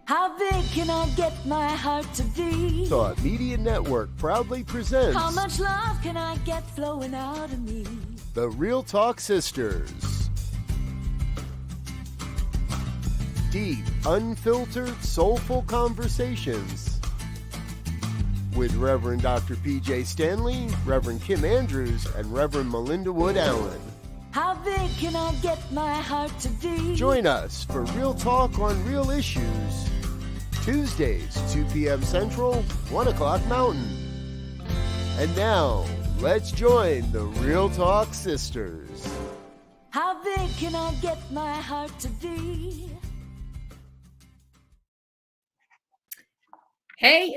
How big can I get my heart to be? Thought Media Network proudly presents How much love can I get flowing out of me? The Real Talk Sisters. Deep, unfiltered, soulful conversations with Reverend Dr. Pjae Stanley, Reverend Kim Andrews, and Reverend Melinda Wood Allen. How big can I get my heart to be? Join us for Real Talk on Real Issues. Tuesdays, 2 p.m. Central, 1 o'clock Mountain. And now, let's join the Real Talk Sisters. How big can I get my heart to be? Hey,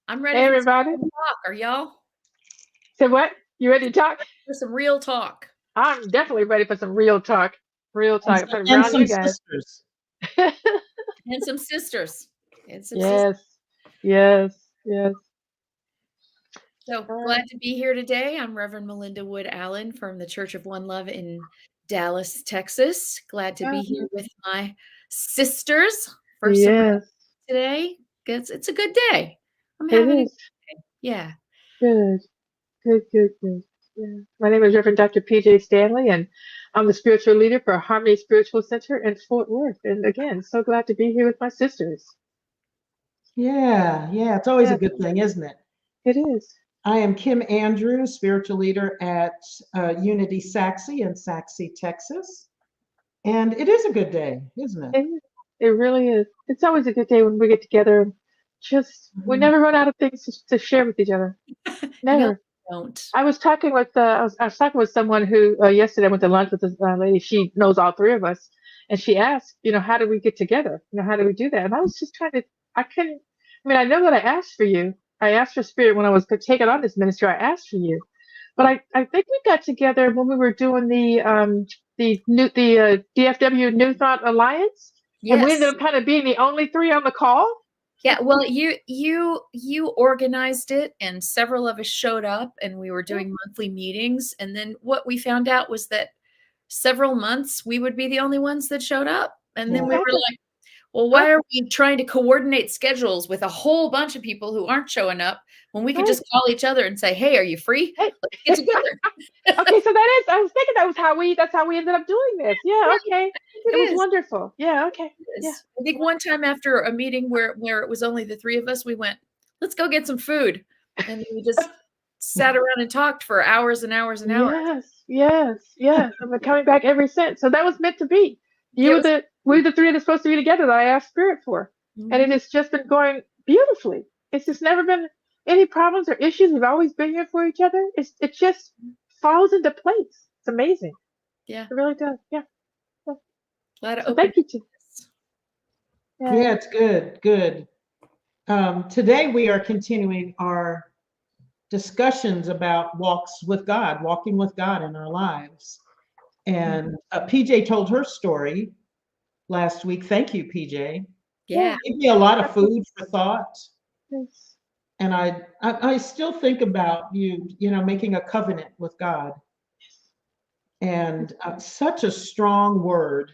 I'm ready Hey, for everybody. some talk. Are y'all? So what? You ready to talk? For some real talk. I'm definitely ready for some real talk. Real talk. And Around some you guys. sisters. And some sisters. And some Yes. sisters. Yes. Yes. So glad to be here today. I'm Reverend Melinda Wood Allen from the Church of One Love in Dallas, Texas. Glad to be here with my sisters for some today. It's a good day. I'm having a good day. Yeah. Good. Yeah. My name is Reverend Dr. Pjae Stanley, and I'm the spiritual leader for Harmony Spiritual Center in Fort Worth. And again, so glad to be here with my sisters. Yeah, it's always a good thing, isn't it? It is. I am Kim Andrews, spiritual leader at Unity Saxe in Saxe, Texas. And it is a good day, isn't it? It really is. It's always a good day when we get together and we never run out of things to share with each other. Never. No, don't. I was talking with I was talking with someone who yesterday I went to lunch with this lady. She knows all three of us, and she asked, how do we get together? How do we do that? And I was just trying to. I know that I asked for you. I asked for Spirit when I was taking on this ministry. I asked for you, but I think we got together when we were doing the DFW New Thought Alliance, and we ended up kind of being the only three on the call. Yeah, well, you organized it, and several of us showed up, and we were doing monthly meetings. And then what we found out was that several months we would be the only ones that showed up. And then we were like, well, why are we trying to coordinate schedules with a whole bunch of people who aren't showing up when we could just call each other and say, hey, are you free? Let's get together. Okay, so I was thinking that's how we ended up doing this. Yeah, okay. It was wonderful. Yeah, okay. Yeah. I think one time after a meeting where it was only the three of us, we went, let's go get some food. And we just sat around and talked for hours and hours and hours. Yes. I've been coming back ever since. So that was meant to be. We're the three that are supposed to be together that I asked Spirit for. Mm-hmm. And it has just been going beautifully. It's just never been any problems or issues. We've always been here for each other. It just falls into place. It's amazing. Yeah. It really does. Yeah. Thank you. Yeah, it's good. Today we are continuing our discussions about walking with God in our lives. And Pjae told her story last week. Thank you, Pjae. Yeah. Gave me a lot of food for thought. Yes. And I still think about you making a covenant with God. And such a strong word,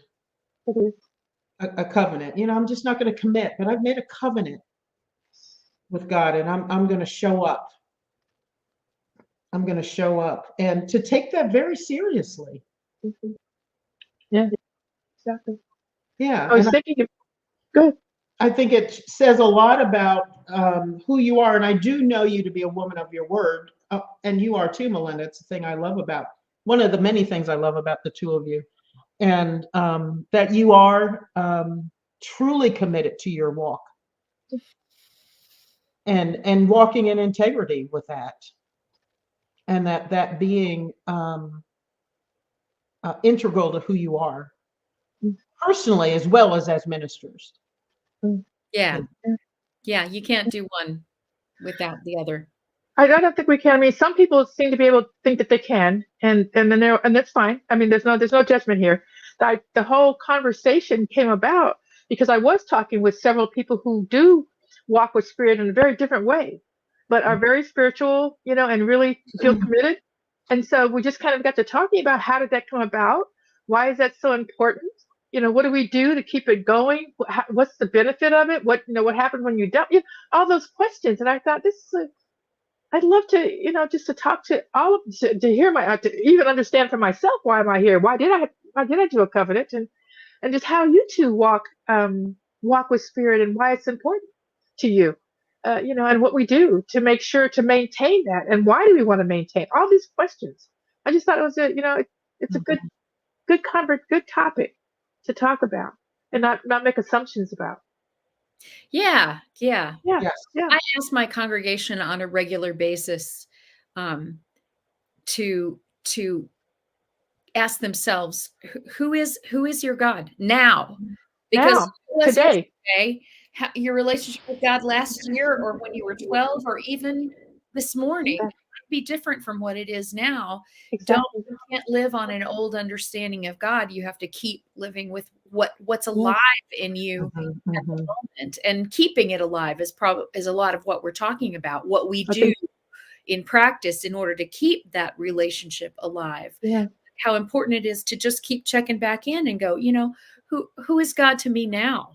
a covenant. I'm just not going to commit, but I've made a covenant with God, and I'm going to show up. I'm going to show up, and to take that very seriously. Mm-hmm. Yeah, exactly. Yeah, I was thinking. Good. I think it says a lot about who you are, and I do know you to be a woman of your word, and you are too, Melinda. It's the thing I love about one of the many things I love about the two of you, and that you are truly committed to your walk, and walking in integrity with that, and that being integral to who you are, personally as well as ministers. Yeah. You can't do one without the other. I don't think we can. I mean, some people seem to be able to think that they can, and that's fine. I mean, there's no judgment here. The whole conversation came about because I was talking with several people who do walk with Spirit in a very different way, but are very spiritual, and really feel committed. And so we just kind of got to talking about how did that come about? Why is that so important? what do we do to keep it going? What's the benefit of it? What happens when you don't? All those questions. And I thought I'd love to, just to talk to all of, to hear to even understand for myself, why am I here? Why did I do a covenant? And just how you two walk with spirit, and why it's important to you, and what we do to make sure to maintain that, and why do we want to maintain all these questions. I just thought it was it's a good topic to talk about, and not make assumptions about. Yeah. Yeah. Yes. Yeah. I ask my congregation on a regular basis to ask themselves, who is your God now? Because Now, today. your relationship with God last year, or when you were 12, or even this morning, Exactly. might be different from what it is now. Exactly. You can't live on an old understanding of God. You have to keep living with what's alive in you at the moment, and keeping it alive is a lot of what we're talking about. What we do in practice in order to keep that relationship alive. Yeah. How important it is to just keep checking back in and go, who is God to me now?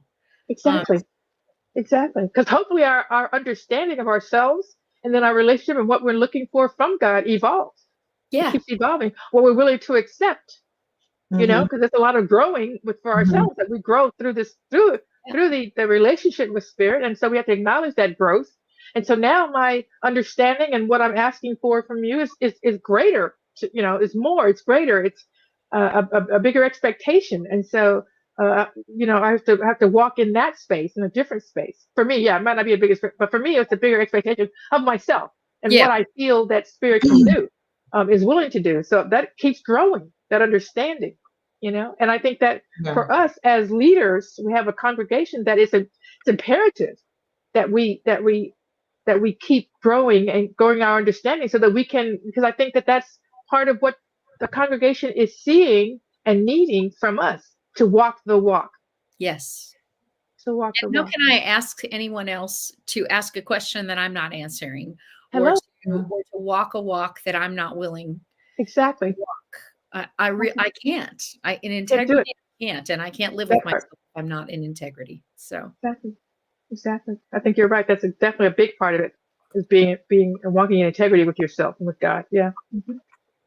Exactly. Because hopefully our understanding of ourselves, and then our relationship and what we're looking for from God, evolves. Yeah. It keeps evolving. What we're willing to accept, because there's a lot of growing for ourselves, that we grow through the relationship with spirit. And so we have to acknowledge that growth. And so now my understanding and what I'm asking for from you is greater, is more, it's greater. It's a bigger expectation. And so, I have to walk in that space, in a different space. For me, it might not be a bigger space, but for me, it's a bigger expectation of myself and what I feel that spirit can do, is willing to do. So that keeps growing, that understanding, and I think that for us as leaders, we have a congregation that it's imperative that we keep growing and growing our understanding, so that we can, because I think that that's part of what the congregation is seeing and needing from us, to walk the walk. Yes. So walk the And how walk. can I ask anyone else to ask a question that I'm not answering, Hello. or to walk a walk that I'm not willing Exactly. to walk? I can't. In Can't do integrity, it. I can't, and I can't live with That part. myself if I'm not in integrity. So Exactly. I think you're right. That's definitely a big part of it, is being and walking in integrity with yourself and with God. Yeah.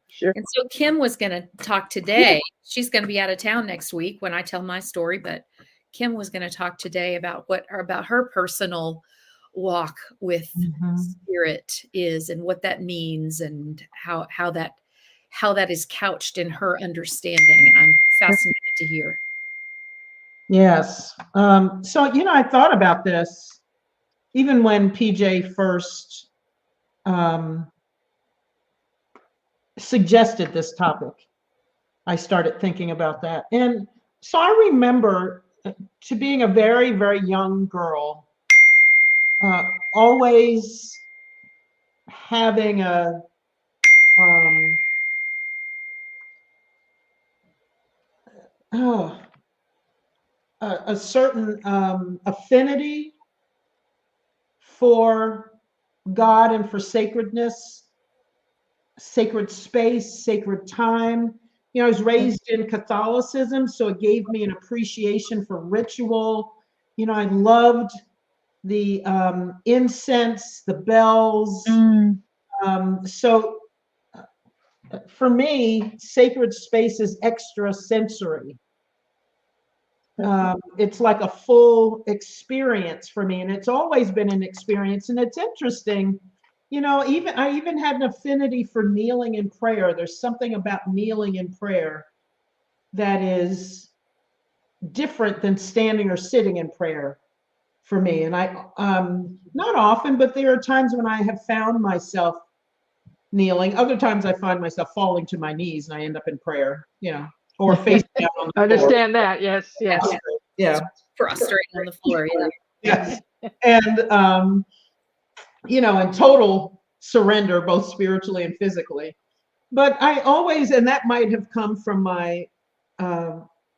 Sure. And so Kim was going to talk today. She's going to be out of town next week when I tell my story, but Kim was going to talk today about about her personal walk with spirit is, and what that means, and how that is couched in her understanding. And I'm fascinated to hear. Yes. So, I thought about this even when Pjae first suggested this topic. I started thinking about that. And so I remember, to being a very, very young girl, always having a certain affinity for God and for sacredness, sacred space, sacred time. I was raised in Catholicism, so it gave me an appreciation for ritual. I loved the incense, the bells. So for me, sacred space is extra sensory. It's like a full experience for me, and it's always been an experience. And it's interesting, I even had an affinity for kneeling in prayer. There's something about kneeling in prayer that is different than standing or sitting in prayer for me. And I, not often, but there are times when I have found myself kneeling. Other times I find myself falling to my knees and I end up in prayer, or face down on the Understand floor. that. Yes. Yeah. Prostrate on the floor. Yes. And, in total surrender, both spiritually and physically. But I always, and that might have come from my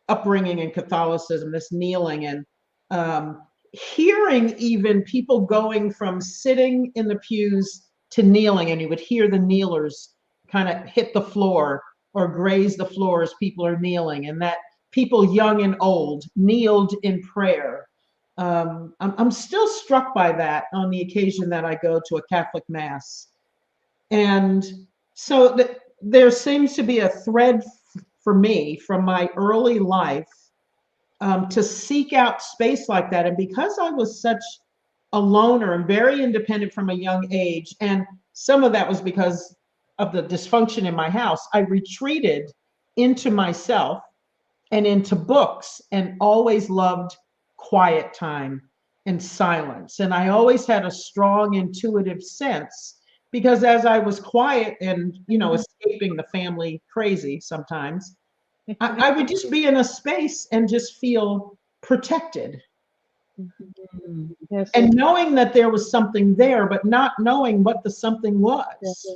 upbringing in Catholicism, this kneeling, and hearing even people going from sitting in the pews to kneeling, and you would hear the kneelers kind of hit the floor or graze the floor as people are kneeling, and that people young and old kneeled in prayer. I'm still struck by that on the occasion that I go to a Catholic Mass. And so there seems to be a thread for me from my early life to seek out space like that. And because I was such a loner and very independent from a young age, and some of that was because of the dysfunction in my house, I retreated into myself and into books, and always loved quiet time and silence. And I always had a strong intuitive sense, because as I was quiet and, escaping the family crazy sometimes, I would just be in a space and just feel protected. Yes. And knowing that there was something there, but not knowing what the something was. Yes.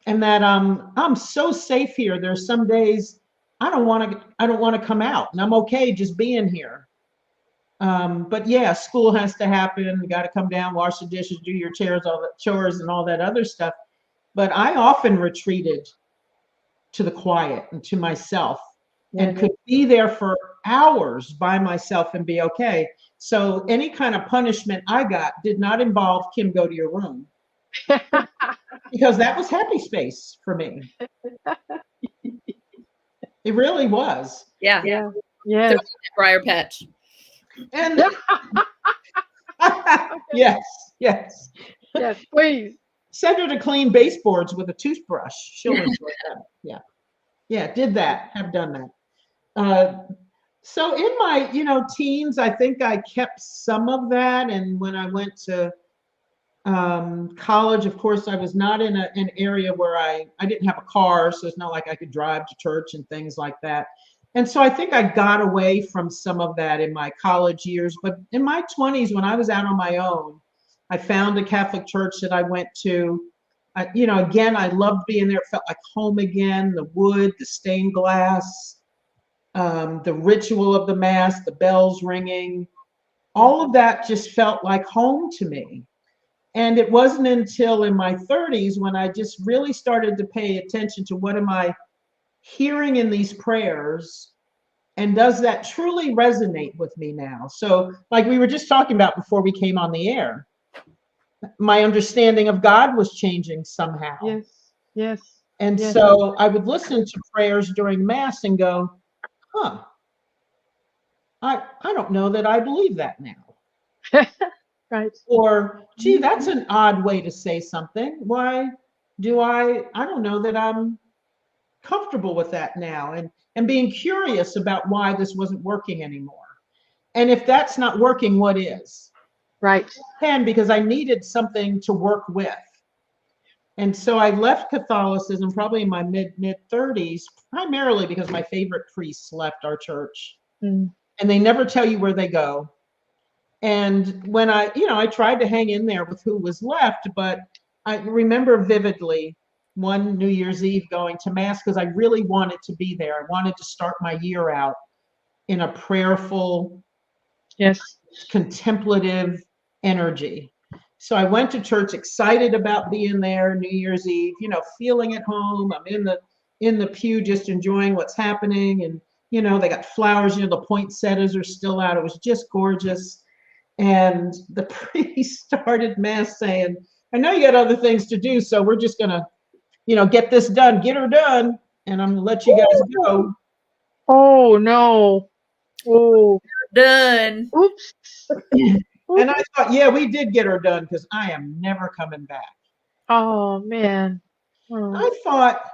And that I'm so safe here. There's some days I don't want to come out, and I'm okay just being here. But yeah, school has to happen. You got to come down, wash the dishes, do your chores and all that other stuff. But I often retreated to the quiet and to myself, and could be there for hours by myself and be okay. So any kind of punishment I got did not involve, Kim, go to your room. Because that was happy space for me. It really was. Yeah. Yeah. Yes. Briar patch. And yes. Yes, please. Send her to clean baseboards with a toothbrush. She'll enjoy that. Yeah, did that. Have done that. So in my, teens, I think I kept some of that. And when I went to college, of course, I was not in an area where I didn't have a car, so it's not like I could drive to church and things like that. And so I think I got away from some of that in my college years. But in my 20s, when I was out on my own, I found a Catholic church that I went to. Again, I loved being there. It felt like home again. The wood, the stained glass, the ritual of the Mass, the bells ringing, all of that just felt like home to me. And it wasn't until in my 30s when I just really started to pay attention to what am I hearing in these prayers, and does that truly resonate with me now? So like we were just talking about before we came on the air, my understanding of God was changing somehow. Yes. And yes. so I would listen to prayers during Mass and go, I don't know that I believe that now. Right. Or, gee, that's an odd way to say something. Why do I don't know that I'm comfortable with that now, and being curious about why this wasn't working anymore. And if that's not working, what is? Right. And because I needed something to work with. And so I left Catholicism probably in my mid 30s, primarily because my favorite priests left our church. And they never tell you where they go. And when I tried to hang in there with who was left, but I remember vividly one New Year's Eve going to Mass because I really wanted to be there. I wanted to start my year out in a prayerful, contemplative energy. So I went to church excited about being there New Year's Eve, feeling at home. I'm in the pew just enjoying what's happening. And, they got flowers, the poinsettias are still out. It was just gorgeous. And the priest started Mass saying, I know you got other things to do, so we're just going to, get this done, get her done. And I'm going to let you guys go. Oh, no. Oh, Done. oops. And I thought, yeah, we did get her done because I am never coming back. Oh, man. I thought,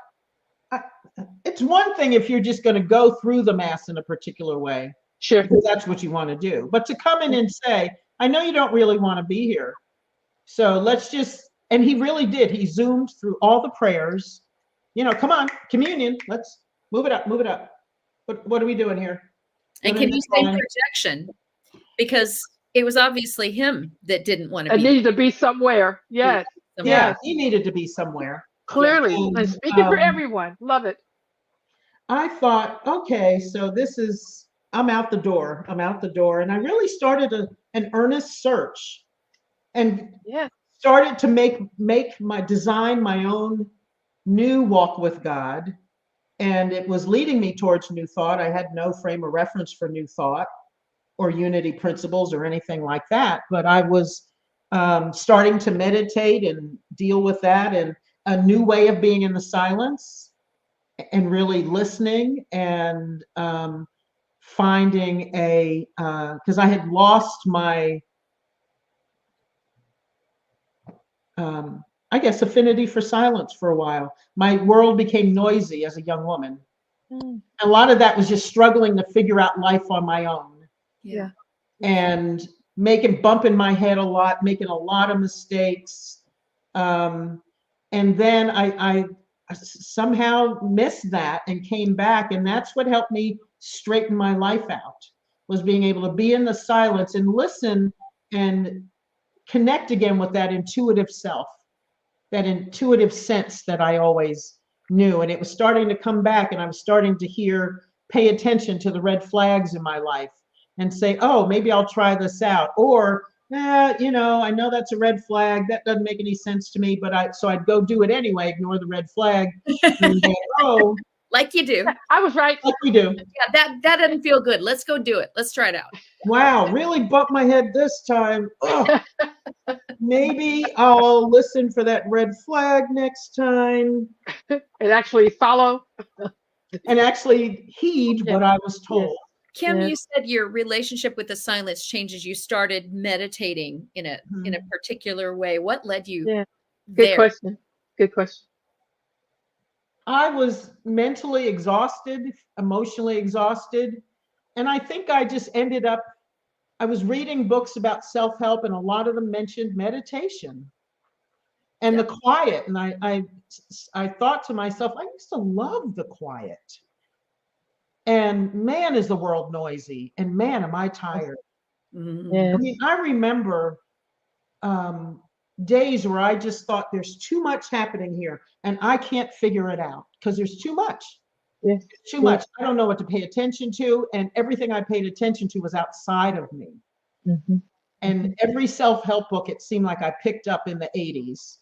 it's one thing if you're just going to go through the Mass in a particular way. Sure. Because that's what you want to do. But to come in and say, I know you don't really want to be here. So let's just, and he really did. He zoomed through all the prayers. Come on, communion. Let's move it up, move it up. What are we doing here? And can you say projection? Because it was obviously him that didn't want to It be. needed to be somewhere. Yes. Yeah, he needed to be somewhere. Clearly. And, And speaking for everyone. Love it. I thought, okay, so I'm out the door. And I really started an earnest search and started to design my own new walk with God. And it was leading me towards New Thought. I had no frame of reference for New Thought or unity principles or anything like that, but I was starting to meditate and deal with that, and a new way of being in the silence and really listening, and finding because I had lost my I guess affinity for silence for a while. My world became noisy as a young woman. A lot of that was just struggling to figure out life on my own. Yeah. And bumping my head a lot, making a lot of mistakes. And then I somehow missed that and came back. And that's what helped me straighten my life out, was being able to be in the silence and listen and connect again with that intuitive self, that intuitive sense that I always knew. And it was starting to come back, and I was starting to pay attention to the red flags in my life and say, oh, maybe I'll try this out. Or, I know that's a red flag. That doesn't make any sense to me, so I'd go do it anyway, ignore the red flag. And go, oh, Like you do. I was right. like we do. Yeah, that doesn't feel good. Let's go do it. Let's try it out. Wow, really bumped my head this time. Ugh. Maybe I'll listen for that red flag next time. And actually follow. And actually heed what I was told. Kim, you said your relationship with the silence changes. You started meditating in a particular way. What led you there? Good question. Good question. I was mentally exhausted, emotionally exhausted. And I think I just I was reading books about self-help, and a lot of them mentioned meditation and the quiet. And I thought to myself, I used to love the quiet. And man, is the world noisy, and man, am I tired. Yes. I mean, I remember days where I just thought there's too much happening here and I can't figure it out because there's too much. Yes. Too much. I don't know what to pay attention to, and everything I paid attention to was outside of me. And every self-help book, it seemed like I picked up in the 80s,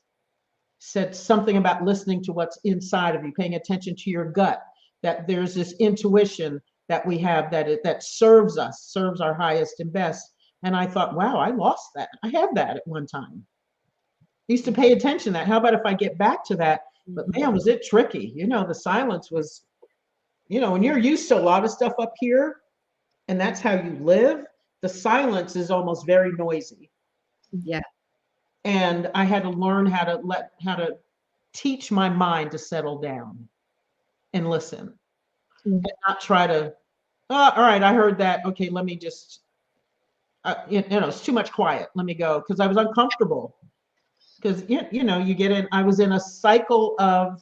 said something about listening to what's inside of you, paying attention to your gut, that there's this intuition that we have that serves us, serves our highest and best. And I thought, wow, I lost that. I had that at one time. I used to pay attention to that. How about if I get back to that? But man, was it tricky. The silence was, when you're used to a lot of stuff up here and that's how you live, the silence is almost very noisy. Yeah. And I had to learn how to teach my mind to settle down and listen and not try to, all right, I heard that. Okay, let me just, it's too much quiet. Let me go. Because I was uncomfortable. Because, you get in, I was in a cycle of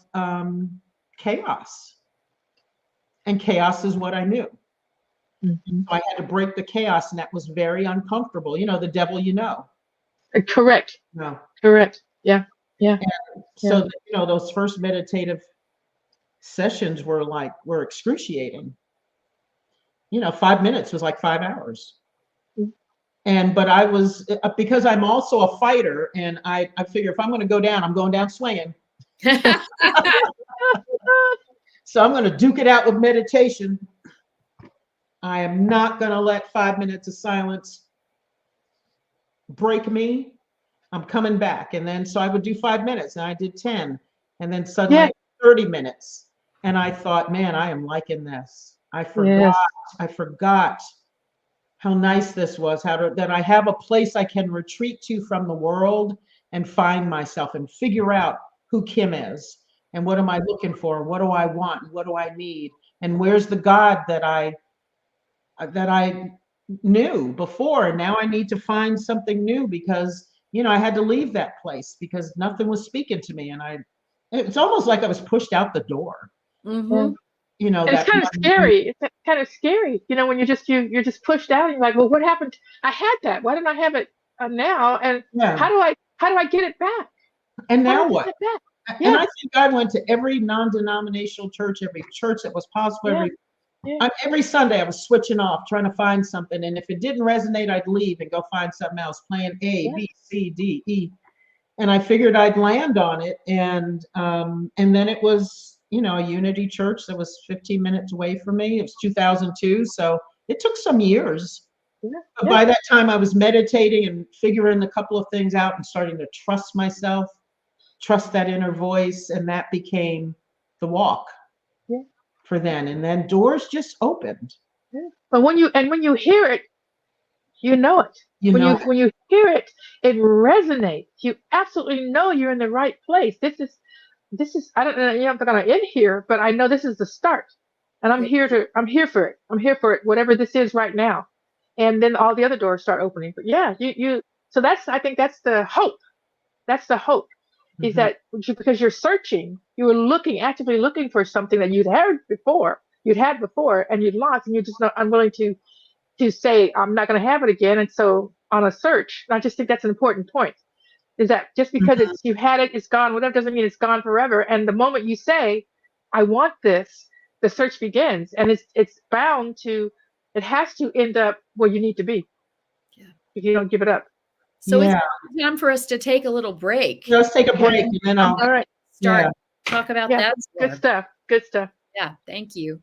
chaos. And chaos is what I knew. So I had to break the chaos, and that was very uncomfortable. The devil, Correct. No. Correct. Yeah. Yeah. And so, those first meditative sessions were excruciating. 5 minutes was like 5 hours. But I was, because I'm also a fighter, and I figure if I'm going to go down, I'm going down swinging. So I'm going to duke it out with meditation. I am not going to let 5 minutes of silence break me. I'm coming back. And then, so I would do 5 minutes, and I did 10, and then suddenly 30 minutes. And I thought, man, I am liking this. I forgot how nice this was, that I have a place I can retreat to from the world and find myself and figure out who Kim is and what am I looking for? What do I want? What do I need? And where's the God that I knew before? And now I need to find something new because, I had to leave that place because nothing was speaking to me. And it's almost like I was pushed out the door. It's kind of scary. It's kind of scary, when you're just pushed out. And you're like, well, what happened? I had that. Why didn't I have it now? And how do I get it back? And now what? And I think I went to every non-denominational church, every church that was possible. Every Sunday I was switching off, trying to find something. And if it didn't resonate, I'd leave and go find something else, playing A, B, C, D, E. And I figured I'd land on it. And then it was, a Unity church that was 15 minutes away from me. It was 2002, so it took some years. Yeah. But by that time, I was meditating and figuring a couple of things out and starting to trust myself, trust that inner voice, and that became the walk for then. And then doors just opened. Yeah. But when you hear it, you know it. When you hear it, it resonates. You absolutely know you're in the right place. This is I don't know, I'm not gonna end here, but I know this is the start. And I'm here for it. I'm here for it, whatever this is right now. And then all the other doors start opening. But yeah, so I think that's the hope. That's the hope. Is that because you're searching, you were actively looking for something that you'd had before, and you'd lost, and you're just not unwilling to say, I'm not going to have it again. And so on a search, I just think that's an important point, is that just because you've had it, it's gone, whatever, doesn't mean it's gone forever. And the moment you say, I want this, the search begins, and it has to end up where you need to be. Yeah. If you don't give it up. So it's time for us to take a little break. Let's take a break and then I'll start talk about that. Good stuff. Good stuff. Yeah. Thank you.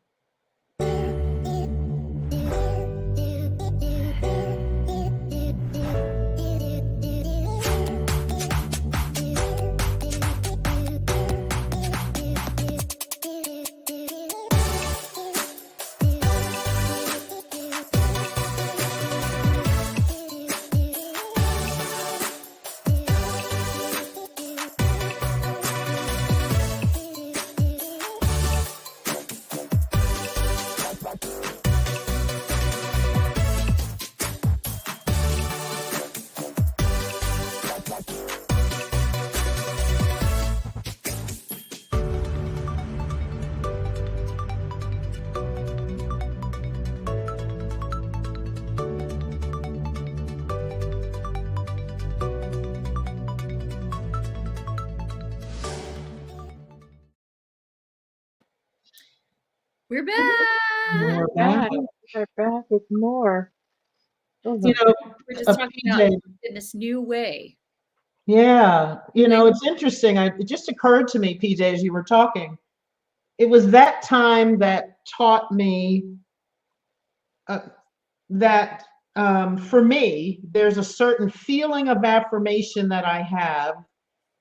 We're back. We're back with more. We're just talking about in this new way. Yeah. It's interesting. It just occurred to me, PJ, as you were talking, it was that time that taught me that for me, there's a certain feeling of affirmation that I have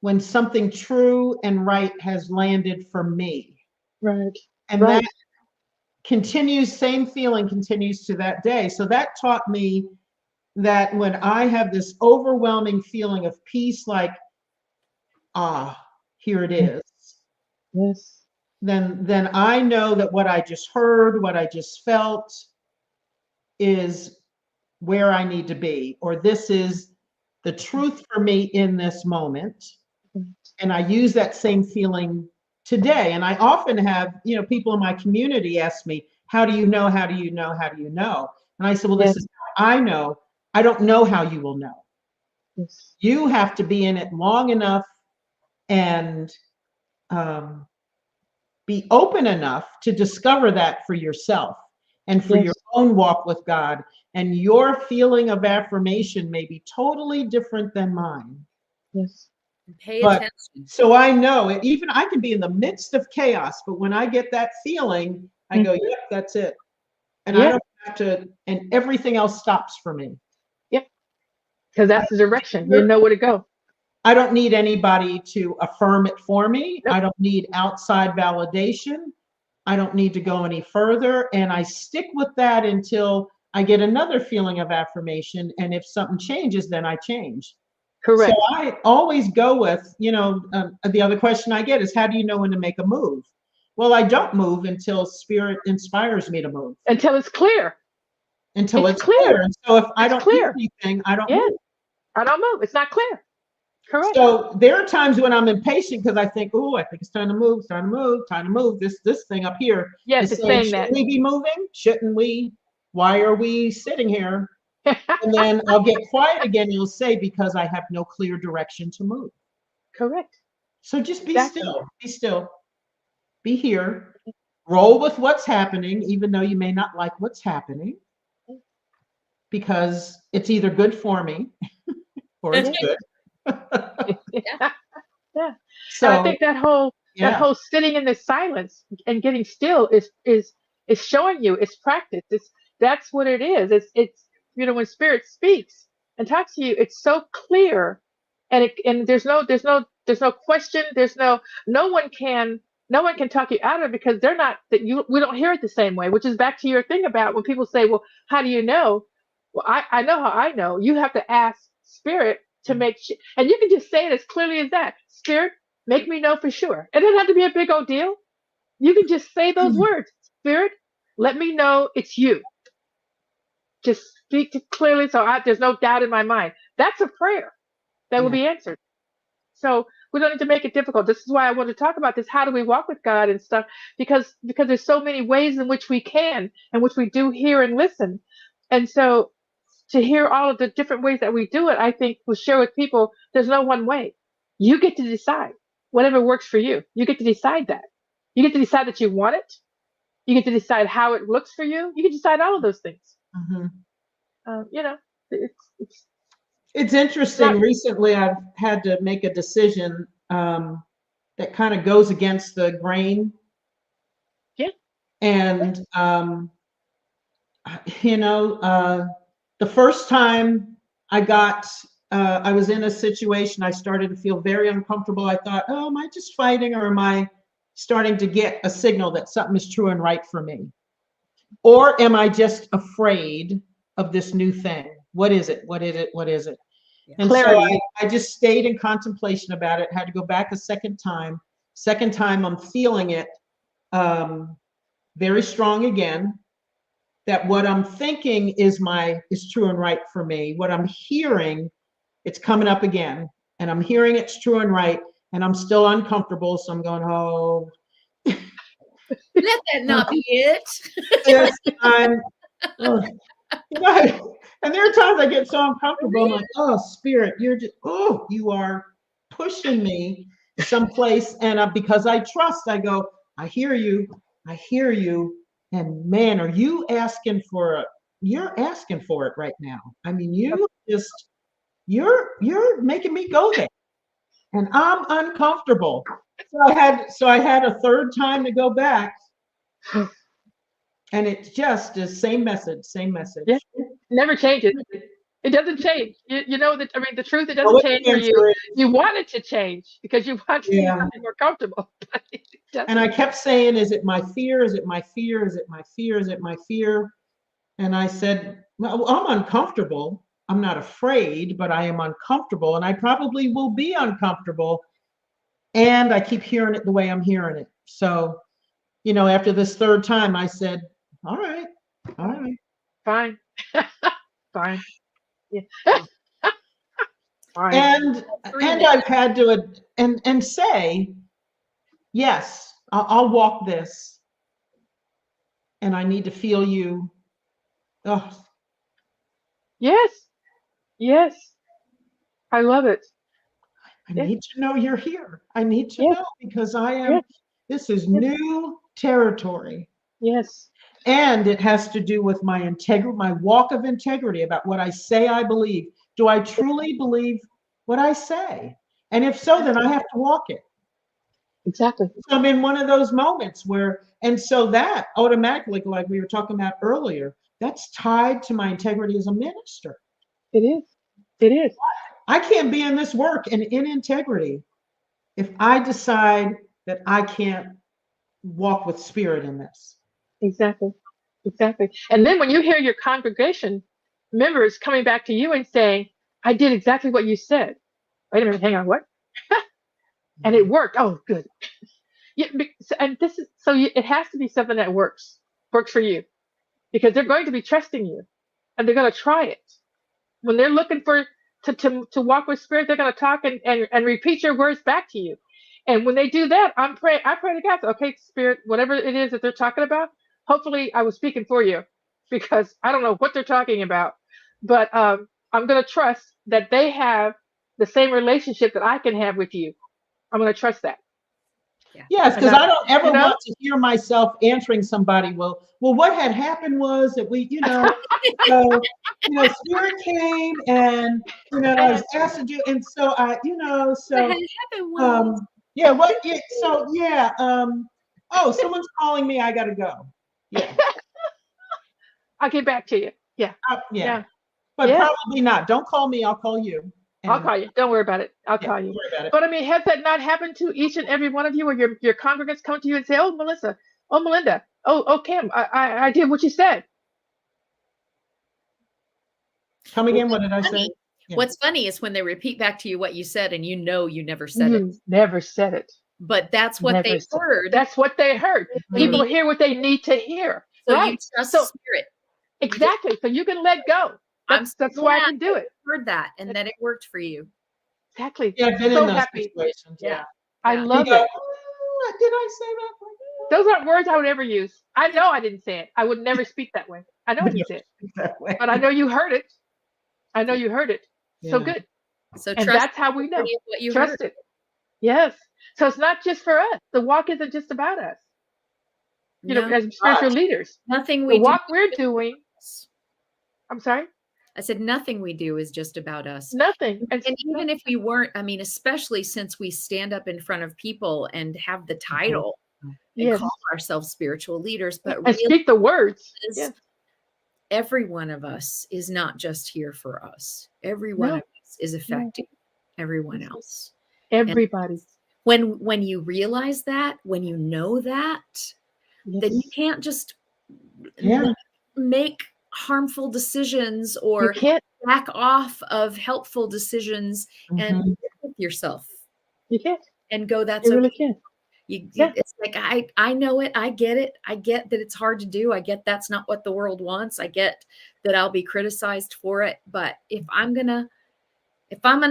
when something true and right has landed for me. Right. And that same feeling continues to that day. So that taught me that when I have this overwhelming feeling of peace, like, here it is. Yes. Then I know that what I just heard, what I just felt is where I need to be, or this is the truth for me in this moment. And I use that same feeling today. And I often have, people in my community ask me, how do you know? How do you know? How do you know? And I said, well, this is how I know. I don't know how you will know. Yes. You have to be in it long enough and be open enough to discover that for yourself and for your own walk with God. And your feeling of affirmation may be totally different than mine. Yes. Pay attention. So I know it, even I can be in the midst of chaos, but when I get that feeling, I go, yep, that's it. And I don't have to, and everything else stops for me. Yep. Because that's the direction. You know where to go. I don't need anybody to affirm it for me. Nope. I don't need outside validation. I don't need to go any further. And I stick with that until I get another feeling of affirmation. And if something changes, then I change. Correct. So I always go with, the other question I get is, how do you know when to make a move? Well, I don't move until spirit inspires me to move. Until it's clear. Until it's clear. And so if I don't hear anything, I don't move. I don't move. It's not clear. Correct. So there are times when I'm impatient because I think, I think it's time to move, time to move. This thing up here. Yes, it's saying that. Shouldn't we be moving? Shouldn't we? Why are we sitting here? And then I'll get quiet again. And you'll say, because I have no clear direction to move. Correct. So just be still. Be still. Be here. Roll with what's happening, even though you may not like what's happening, because it's either good for me or it's good. Yeah. So I think that whole That whole sitting in the silence and getting still is showing you it's practice. That's what it is. It's when spirit speaks and talks to you, it's so clear, and there's no question. No one can talk you out of it, because they're not that you we don't hear it the same way, which is back to your thing about when people say, well, how do you know? Well, I know how I know. You have to ask spirit to make sure, and you can just say it as clearly as that. Spirit, make me know for sure. It doesn't have to be a big old deal. You can just say those words. Spirit, let me know it's you. Just speak clearly so there's no doubt in my mind. That's a prayer that will be answered. So we don't need to make it difficult. This is why I want to talk about this. How do we walk with God and stuff? Because there's so many ways in which we can, and which we do hear and listen. And so to hear all of the different ways that we do it, I think we'll share with people, there's no one way. You get to decide whatever works for you. You get to decide that. You get to decide that you want it. You get to decide how it looks for you. You can decide all of those things. It's interesting. Recently, I've had to make a decision that kind of goes against the grain. Yeah. And, the first time I was in a situation, I started to feel very uncomfortable. I thought, oh, am I just fighting, or am I starting to get a signal that something is true and right for me? Or am I just afraid of this new thing? What is it? What is it? What is it? And clarity. So I just stayed in contemplation about it, had to go back a second time. Second time, I'm feeling it very strong again, that what I'm thinking is true and right for me. What I'm hearing, it's coming up again, and I'm hearing it's true and right, and I'm still uncomfortable. So I'm going, oh. Let that not be it. Yes, and there are times I get so uncomfortable. I'm like, oh, spirit, you are pushing me someplace. And because I trust, I go, I hear you. And man, are you asking for it? You're asking for it right now. I mean, you're making me go there, and I'm uncomfortable. So I had a third time to go back, and it just is same message. Yeah, never changes. It doesn't change. You know that. I mean, the truth, it doesn't change for you. You want it to change because you want to be more comfortable. And I kept saying, is it my fear? Is it my fear? Is it my fear? Is it my fear? And I said, well, I'm uncomfortable. I'm not afraid, but I am uncomfortable, and I probably will be uncomfortable. And I keep hearing it the way I'm hearing it. So, after this third time, I said, all right, fine. Fine. Yeah. Fine. And I've had to and say, yes, I'll walk this, and I need to feel you. Oh. Yes. I love it. I need to know you're here. I need to know, because I am. This is new territory. Yes. And it has to do with my integrity, my walk of integrity about what I say I believe. Do I truly believe what I say? And if so, then I have to walk it. Exactly. So I'm in one of those moments where, and so that automatically, like we were talking about earlier, that's tied to my integrity as a minister. It is. I can't be in this work and in integrity if I decide that I can't walk with spirit in this. Exactly. And then when you hear your congregation members coming back to you and saying, I did exactly what you said. Wait a minute, hang on, what? And it worked. Oh, good. Yeah, and it has to be something that works for you, because they're going to be trusting you, and they're going to try it. When they're looking to walk with spirit, they're going to talk and repeat your words back to you. And when they do that, I pray to God, okay, spirit, whatever it is that they're talking about, hopefully I was speaking for you, because I don't know what they're talking about, but I'm going to trust that they have the same relationship that I can have with you. I'm going to trust that. Yes, because I don't ever want to hear myself answering somebody. Well, what had happened was that we, spirit came and, I was asked to do, and so Yeah, what? Yeah, so yeah. Oh, someone's calling me. I gotta go. Yeah. I'll get back to you. Yeah. Yeah. Yeah. But Yeah. probably not. Don't call me. I'll call you. I'll And call you. Don't worry about it. I'll yeah, call don't you. worry about it. But I mean, has that not happened to each and every one of you, where your congregants come to you and say, "Oh, Melissa, oh, Melinda, oh, Kim, I did what you said." Come Well, again. What did I say? funny, Yeah. what's funny is when they repeat back to you what you said and you know you never said it, You never said it. but that's what Never they said. heard. That's what they heard. They People need, hear what they need to hear. so you Right. trust So spirit. exactly. So you can let go. I'm so That's why I glad can do it. you heard that and that it worked for you. Exactly. Yeah, I've been So in those happy. situations. Yeah. I Yeah. love You go, it. "Oh, did I say that?" Those aren't words I would ever use. I know I didn't say it. I would never speak that way. I know I didn't say it. That way. But I know you heard it. I know you heard it. So Yeah. good. So And trust that's how we know. what you Trust heard. it. Yes. So it's not just for us. The walk isn't just about us. You know, No, as spiritual leaders, nothing the we do. walk we're doing. I'm sorry. I said nothing we do is just about us. Nothing. And even if we weren't, I mean, especially since we stand up in front of people and have the title and yes, call ourselves spiritual leaders, but and really speak the words. is Yes. every one of us is not just here for us. Every one No. of us is affecting everyone else. Everybody. And when you realize that, when you know that, then you Yes. can't just Yeah. make harmful decisions You or can't. back off of helpful decisions and Mhm. live with yourself You can't. and go, that's You okay. really can't. Yeah. It's like, I know it. I get it. I get that it's hard to do. I get that's not what the world wants. I get that I'll be criticized for it. But if I'm gonna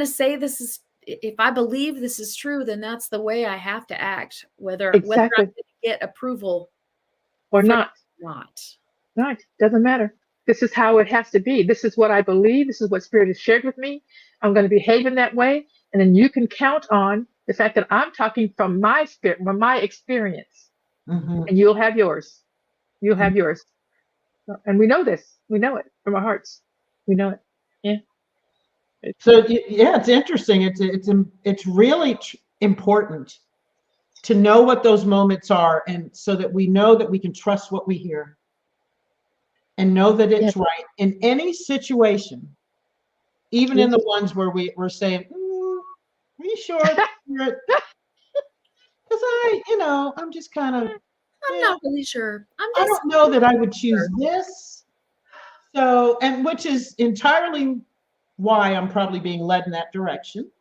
say this is, if I believe this is true, then that's the way I have to act, whether I'm Exactly. gonna get approval Or for not. it or not. Right. Doesn't matter. This is how it has to be. This is what I believe. This is what Spirit has shared with me. I'm going to behave in that way. And then you can count on the fact that I'm talking from my spirit, from my experience. Mhm. And you'll have yours. You'll have yours. And we know this. We know it from our hearts. We know it. Yeah. So yeah, it's interesting. It's really important to know what those moments are, and so that we know that we can trust what we hear and know that it's Yes. right in any situation, even in the ones where we're saying, "Are you sure?" Because I'm just kind of, I'm not really sure. I don't know that I would choose this. So, and which is entirely why I'm probably being led in that direction.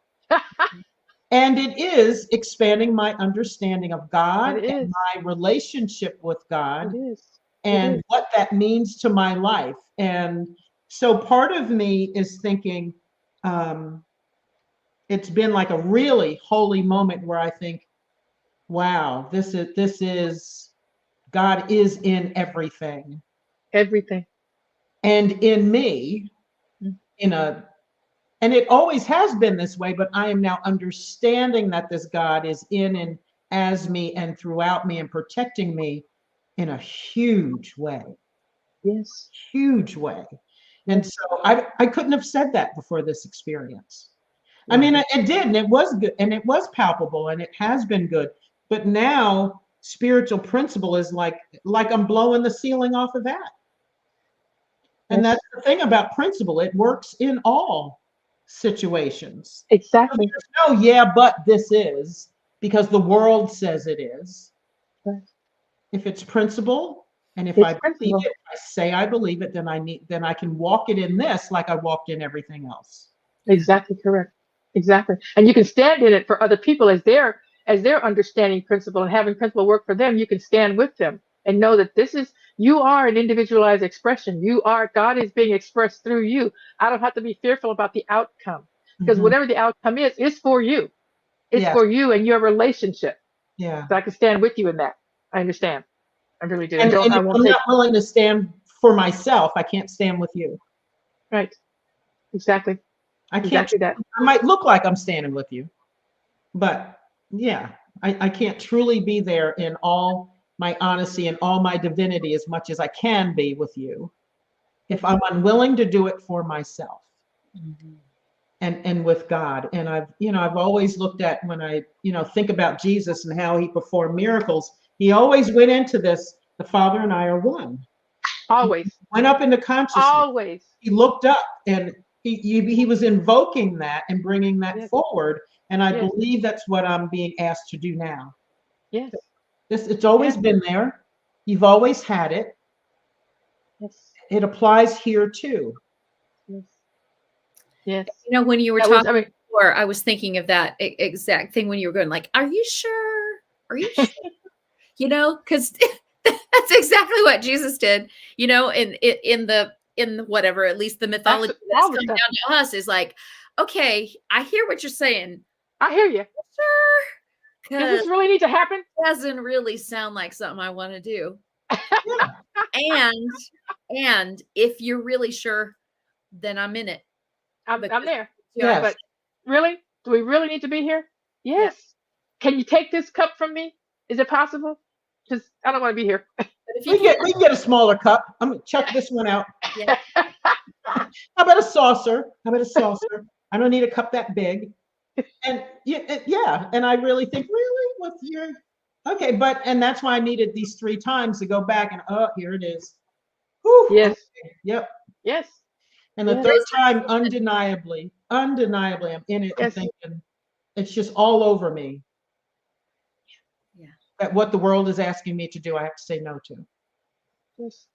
And it is expanding my understanding of God It is. and my relationship with God It is. and what that means to my life. And so part of me is thinking, it's been like a really holy moment where I think, wow, this is God is in everything. Everything. And in me, and it always has been this way, but I am now understanding that this God is in and as me and throughout me and protecting me in a huge way. Yes. Huge way. And so I couldn't have said that before this experience. I Yeah. mean, it did, and it was good, and it was palpable, and it has been good. But now spiritual principle is like I'm blowing the ceiling off of that. And Yes. that's the thing about principle. It works in all situations. Exactly. There's no, yeah, but this is, because the world says it is. Right. If it's principle, and if It's I believe principle. it, I say I believe it, then I can walk it in this like I walked in everything else. Exactly correct. Exactly. And you can stand in it for other people as they're understanding principle and having principle work for them. You can stand with them and know that you are an individualized expression. God is being expressed through you. I don't have to be fearful about the outcome, because whatever the outcome is for you. It's Yes. for you and your relationship. Yeah. So I can stand with you in that. I understand. I really do. And I if won't I'm take. not willing to stand for myself, I can't stand with you. Right. Exactly. I can't. Exactly that. I might look like I'm standing with you, but yeah, I can't truly be there in all my honesty and all my divinity as much as I can be with you if I'm unwilling to do it for myself. and with God. And I've always looked at, when I, think about Jesus and how he performed miracles, he always went into this, the Father and I are one. Always. Went up into consciousness. Always. He looked up, and he was invoking that and bringing that Yes. forward. And I Yes. believe that's what I'm being asked to do now. Yes. It's always Yes. been there. You've always had it. Yes. It applies here too. Yes. Yes. When you were That was- talking before, I was thinking of that exact thing when you were going like, are you sure? Are you sure? Because that's exactly what Jesus did, in the whatever, at least the mythology that's all the come down stuff. to us is like, okay, I hear what you're saying. I hear you. Sure. Does Because this really need to happen? it doesn't really sound like something I want to do. Yeah. And if you're really sure, then I'm in it. I'm there. Yes. But really? Do we really need to be here? Yes. Can you take this cup from me? Is it possible? Because I don't want to be here. But if We you can get a smaller cup. I'm gonna check this one out. yeah. How about a saucer? I don't need a cup that big. And yeah, and I really think, really, with your okay, and that's why I needed these 3 times to go back and here it is. Whew, Yes. okay, yep. Yes. And the Yes. third time, undeniably, I'm in it and Yes. thinking, it's just all over me. Yeah. That what the world is asking me to do, I have to say no to. Yes.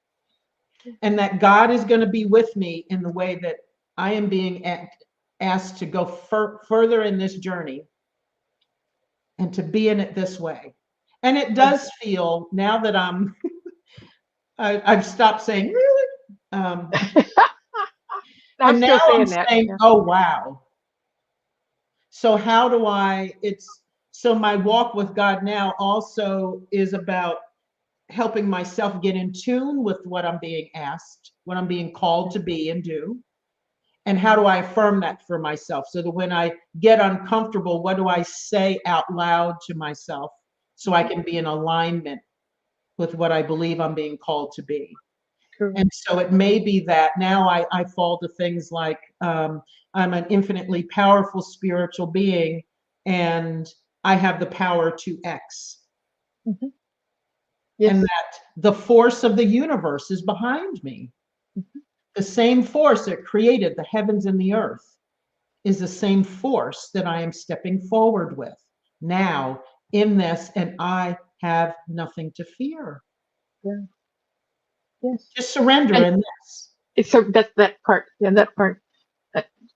And that God is going to be with me in the way that I am being asked to go further in this journey and to be in it this way. And it does feel, now that I've stopped saying, really? I'm and still now saying I'm that. saying, Yeah. oh, wow. So how do so my walk with God now also is about helping myself get in tune with what I'm being asked, what I'm being called to be and do. And how do I affirm that for myself so that when I get uncomfortable, what do I say out loud to myself so I can be in alignment with what I believe I'm being called to be? True. And so it may be that now I fall to things like I'm an infinitely powerful spiritual being and I have the power to X. Mm-hmm. Yes. And that the force of the universe is behind me. Mm-hmm. The same force that created the heavens and the earth is the same force that I am stepping forward with now in this, and I have nothing to fear. Yeah. Yes. Just surrender in this. So that's that part. Yeah, that part.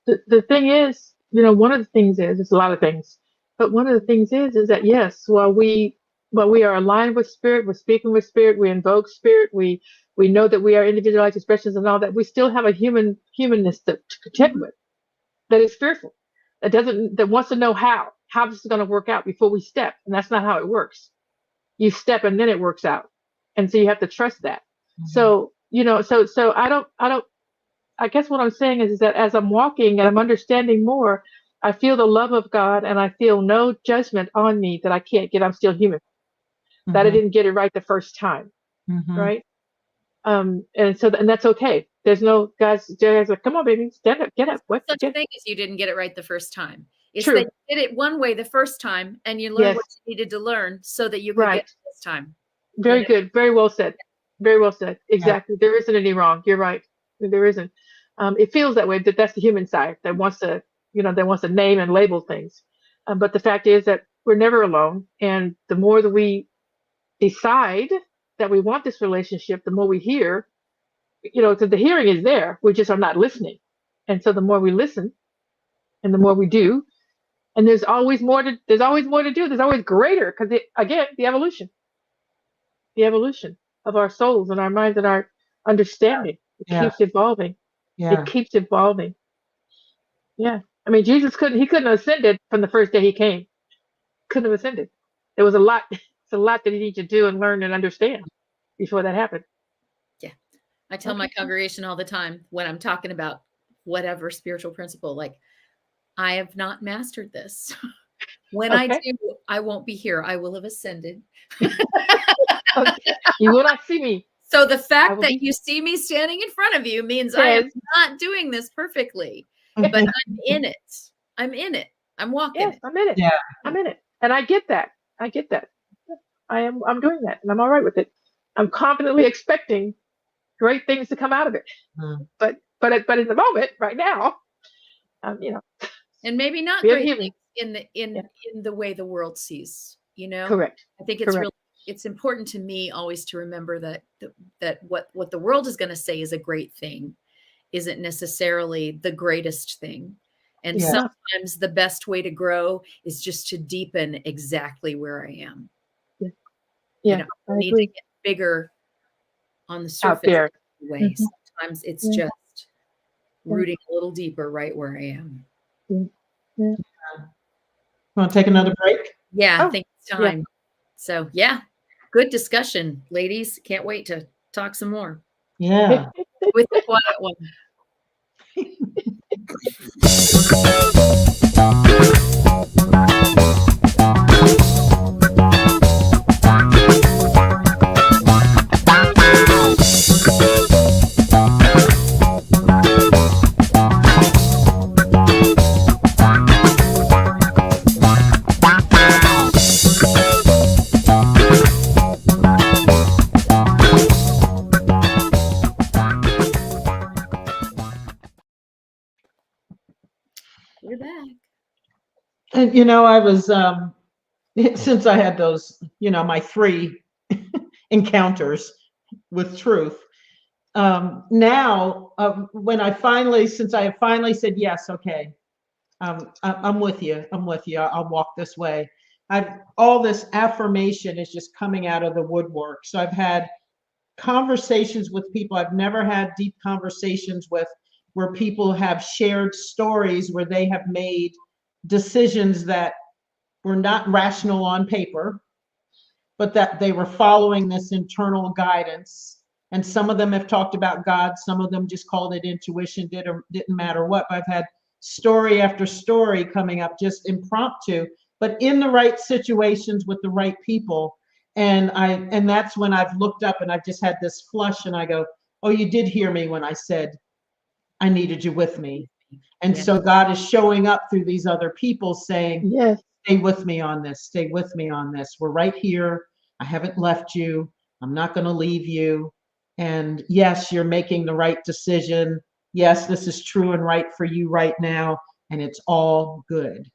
The thing is, one of the things is, it's a lot of things, but one of the things is that yes, while we are aligned with spirit, we're speaking with spirit, we invoke spirit, we know that we are individualized expressions and all that, we still have a humanness to contend with, that is fearful, that wants to know how this is going to work out before we step, and that's not how it works. You step and then it works out, and so you have to trust that. Mm-hmm. So so I guess what I'm saying is that as I'm walking and I'm understanding more, I feel the love of God and I feel no judgment on me that I can't get. I'm still human. Mm-hmm. That I didn't get it right the first time. Mm-hmm. Right. And that's okay. There's no guys like, come on, baby, stand up, get up. What such a thing as you didn't get it right the first time. It's true. that you did it one way the first time and you learned what you needed to learn so that you could get it this time. Very good. Very well said. Very well said. Exactly. Yeah. There isn't any wrong. You're right. There isn't. It feels that way. That's the human side that wants to, that wants to name and label things. But the fact is that we're never alone. And the more that we decide that we want this relationship, the more we hear, so the hearing is there. We just are not listening. And so the more we listen and the more we do, and there's always more to do. There's always greater, because the evolution of our souls and our minds and our understanding. It keeps evolving. Yeah. It keeps evolving. Yeah. I mean, Jesus couldn't have ascended from the first day he came. Couldn't have ascended. There was a lot that he needed to do and learn and understand before that happened. Yeah. I tell my congregation all the time when I'm talking about whatever spiritual principle, like, I have not mastered this. When I do, I won't be here. I will have ascended. You will not see me. So the fact that you see me standing in front of you means I am not doing this perfectly. but I'm in it. I'm in it. I'm walking Yes, it. I'm in it. Yeah. I'm in it. And I get that. I get that. I'm doing that, and I'm all right with it. I'm confidently expecting great things to come out of it. Mm. But in the moment, right now, you know, And maybe not being great human. things in the way the world sees, Correct. I think it's Correct. it's important to me always to remember that what the world is going to say is a great thing isn't necessarily the greatest thing. And Yeah. sometimes the best way to grow is just to deepen exactly where I am. Yeah, I I need to agree. get bigger on the Out surface there. way. Mhm. Sometimes it's Yeah. just rooting a little deeper right where I am. Yeah. Yeah. Want to take another break? Yeah, I Oh, think it's yeah. time. So yeah, good discussion, ladies. Can't wait to talk some more Yeah. with the quiet one. We're back. And I was since I had those, my 3 encounters with truth. Now, since I have finally said yes, okay, I'm with you. I'm with you. I'll walk this way. All this affirmation is just coming out of the woodwork. So I've had conversations with people I've never had deep conversations with, where people have shared stories where they have made decisions that were not rational on paper, but that they were following this internal guidance. And some of them have talked about God, some of them just called it intuition, didn't matter what. But I've had story after story coming up just impromptu, but in the right situations with the right people. And that's when I've looked up and I've just had this flush and I go, oh, you did hear me when I said I needed you with me. And Yeah. so God is showing up through these other people saying, Yes. stay with me on this. Stay with me on this. We're right here. I haven't left you. I'm not going to leave you. And yes, you're making the right decision. Yes, this is true and right for you right now. And it's all good.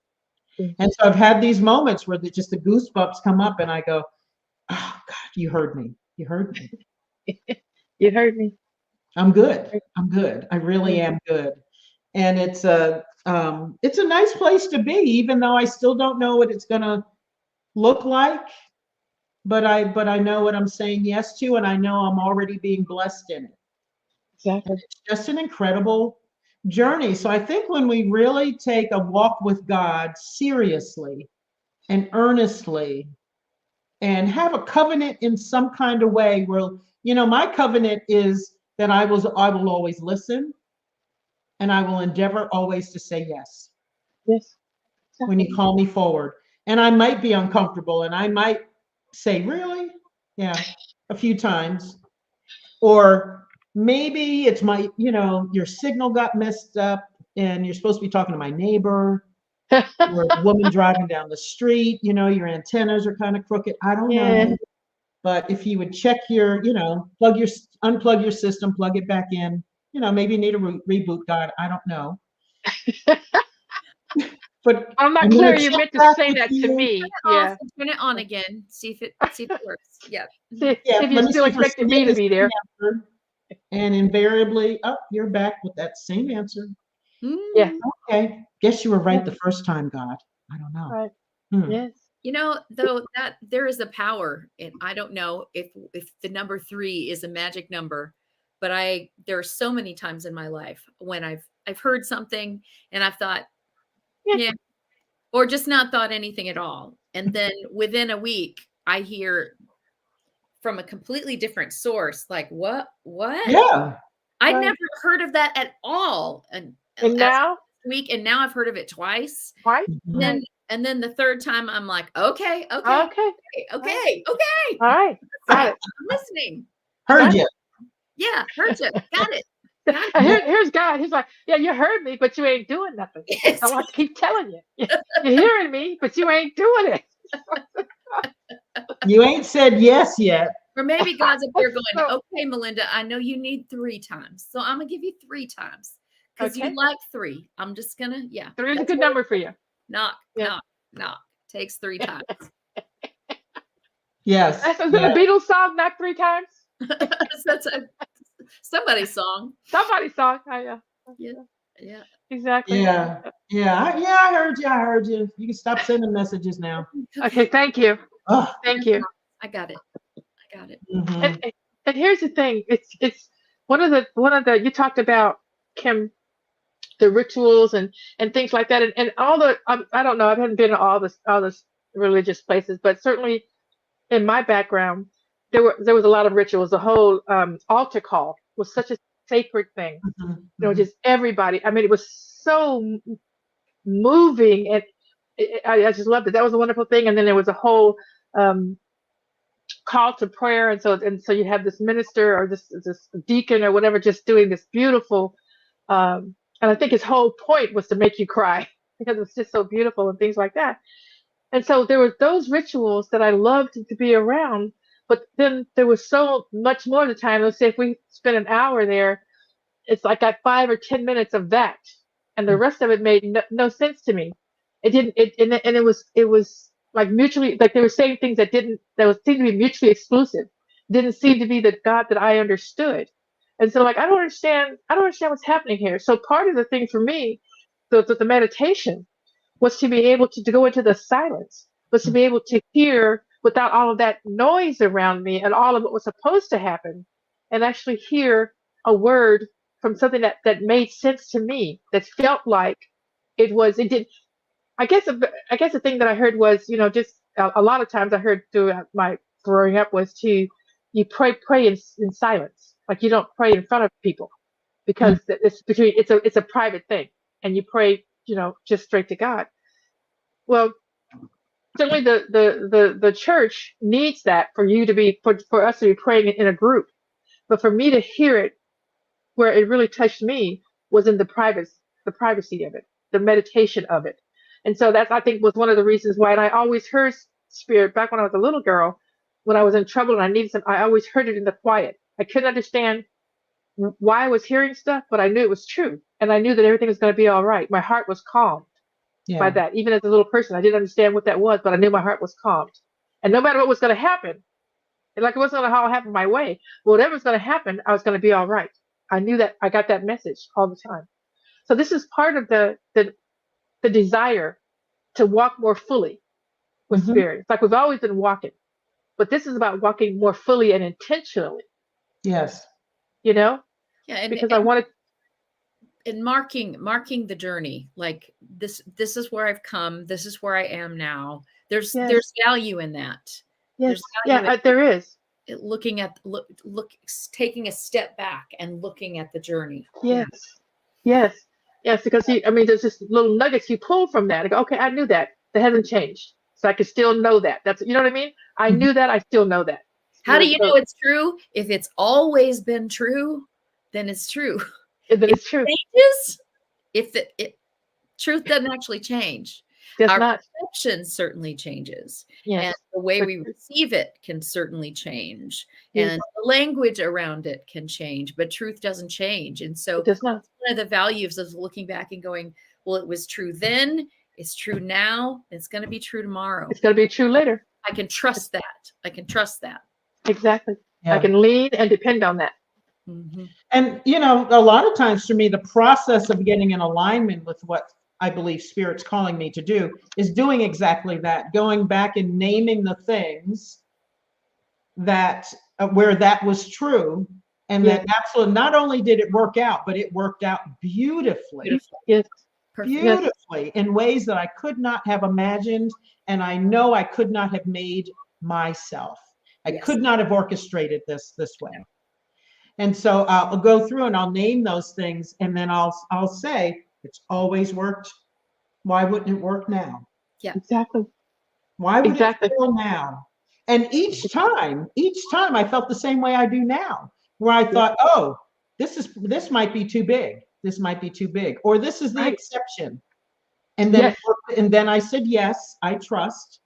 And so I've had these moments where just the goosebumps come up and I go, oh God, you heard me. You heard me. You heard me. I'm good. I'm good. I really am good. And it's a nice place to be, even though I still don't know what it's going to look like. But I know what I'm saying yes to, and I know I'm already being blessed in it. Exactly. It's just an incredible journey. So I think when we really take a walk with God seriously and earnestly and have a covenant in some kind of way where, my covenant is that I will always listen and I will endeavor always to say yes Yes. when you call me forward. And I might be uncomfortable and I might say, really? Yeah, a few times. Or maybe it's your signal got messed up and you're supposed to be talking to my neighbor or a woman driving down the street, your antennas are kind of crooked. I don't Yeah. know. But if you would check unplug your system, plug it back in, maybe you need a reboot, God. I don't know. But I'm not I'm clear gonna you check meant to back say with that to you. me. Turn it Yeah. off and turn it on again. See if it works. Yeah. See Yeah, if you let me still see if we're expected me getting to be the there. same answer. And invariably, you're back with that same answer. Yeah. Okay, guess you were right the first time, God. I don't know. Right. Hmm. Yes. Though that there is a power, and I don't know if the number 3 is a magic number, but there are so many times in my life when I've heard something and I've thought, yeah, or just not thought anything at all. And then within a week, I hear from a completely different source, like, what? Yeah. I'd Right. never heard of that at all. And And now, week, and now I've heard of it twice. right? Mhm. And then the third time I'm like, okay. Okay. All right. Got it. I'm listening. Heard you. Yeah, heard you. Got it. Here's God. He's like, yeah, you heard me, but you ain't doing nothing. Yes. I want to keep telling you. You're hearing me, but you ain't doing it. You ain't said yes yet. Or maybe God's up there going, So- okay, Melinda, I know you need 3 times. So I'm going to give you 3 times because Okay. you like 3. I'm just going to, yeah. 3 is a that's good what- number for you. Knock, Yeah. knock, knock. Takes 3 times. Yes. That's a yes. Beatles song, not 3 times. That's somebody's song. Somebody's song. Yeah. Yeah. Exactly. Yeah. I heard you. I heard you. You can stop sending messages now. Okay. Thank you. Oh, Thank you. I got it. mhm. And here's the thing. It's one of the you talked about, Kim, the rituals and things like that, and all the I don't know. I haven't been to all the religious places, but certainly in my background, there was a lot of rituals. The whole altar call was such a sacred thing. Mhm. You know, just everybody. I mean, it was so moving, and I just loved it. That was a wonderful thing. And then there was a whole call to prayer, and so you have this minister or this deacon or whatever just doing this beautiful. And I think his whole point was to make you cry because it's just so beautiful and things like that. And so there were those rituals that I loved to be around, but then there was so much more of the time. Let's say if we spent an hour there, it's like I 5 or 10 minutes of that, and the rest of it made no sense to me. It didn't. And it was like mutually, like they were saying things that seemed to be mutually exclusive. Didn't seem to be the God that I understood. And so like I don't understand what's happening here. So part of the thing for me, the meditation was to be able to go into the silence, was to be able to hear without all of that noise around me and all of what was supposed to happen, and actually hear a word from something that made sense to me, that felt like it did. I guess the thing that I heard was, just a lot of times I heard throughout my growing up was you pray in silence, like you don't pray in front of people because it's a private thing, and you pray just straight to God. Well, certainly the church needs that for you to be for us to be praying in a group, but for me to hear it where it really touched me was in the privacy of it, the meditation of it. And so that I think was one of the reasons why. And I always heard spirit back when I was a little girl, when I was in trouble and I needed some. I always heard it in the quiet. I couldn't understand why I was hearing stuff, but I knew it was true, and I knew that everything was going to be all right. My heart was calmed by that. Even as a little person, I didn't understand what that was, but I knew my heart was calmed. And no matter what was going to happen, like it wasn't going to happen my way, but whatever was going to happen, I was going to be all right. I knew that. I got that message all the time. So this is part of the desire to walk more fully with spirit. It's like we've always been walking, but this is about walking more fully and intentionally. Yes. Yeah, because I wanted. And marking the journey, like this is where I've come, this is where I am now. There's value in that. Yes. There is. Looking at taking a step back and looking at the journey. Yes, because there's just little nuggets you pull from that. I go, okay, I knew that hasn't changed, so I can still know that. That's what I mean. I knew that. I still know that. How do you know it's true? If it's always been true, then it's true. Then it's true. Changes, if truth doesn't actually change. Our perception certainly changes. Yes. And the way we receive it can certainly change. Yes. And the language around it can change, but truth doesn't change. And so it does not. One of the values of looking back and going, well, it was true then, it's true now, it's going to be true tomorrow. It's going to be true later. I can trust that. Exactly. Yeah. I can lean and depend on that. Mm-hmm. And, a lot of times for me, the process of getting in alignment with what I believe Spirit's calling me to do is doing exactly that, going back and naming the things that where that was true, and that absolutely not only did it work out, but it worked out beautifully. Yes. Beautifully in ways that I could not have imagined, and I know I could not have made myself. I could not have orchestrated this way. And so I'll go through and I'll name those things, and then I'll say, it's always worked. Why wouldn't it work now? Yeah, exactly. Why would it fail now? And each time I felt the same way I do now, where I thought, oh, this might be too big. This might be too big, or this is the Right. exception. And then, Yes. and then I said, yes, I trust.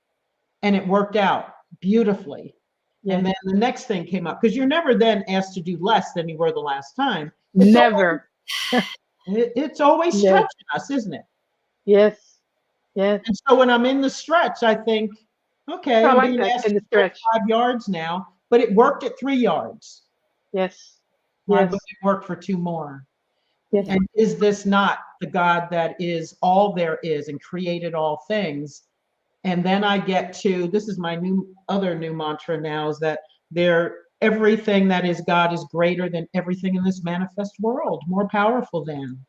And it worked out beautifully. Yes. And then the next thing came up, because you're never then asked to do less than you were the last time. Never. It's always Yes. stretching us, isn't it? Yes. Yes. And so when I'm in the stretch, I think, okay, I I'm like being that, asked in to the stretch stretch. 5 yards now, but it worked at 3 yards. Yes. Why Yes. would it work for 2 more? Yes. And is this not the God that is all there is and created all things? And then I get to, this is my other new mantra now, is that everything that is God is greater than everything in this manifest world, more powerful than.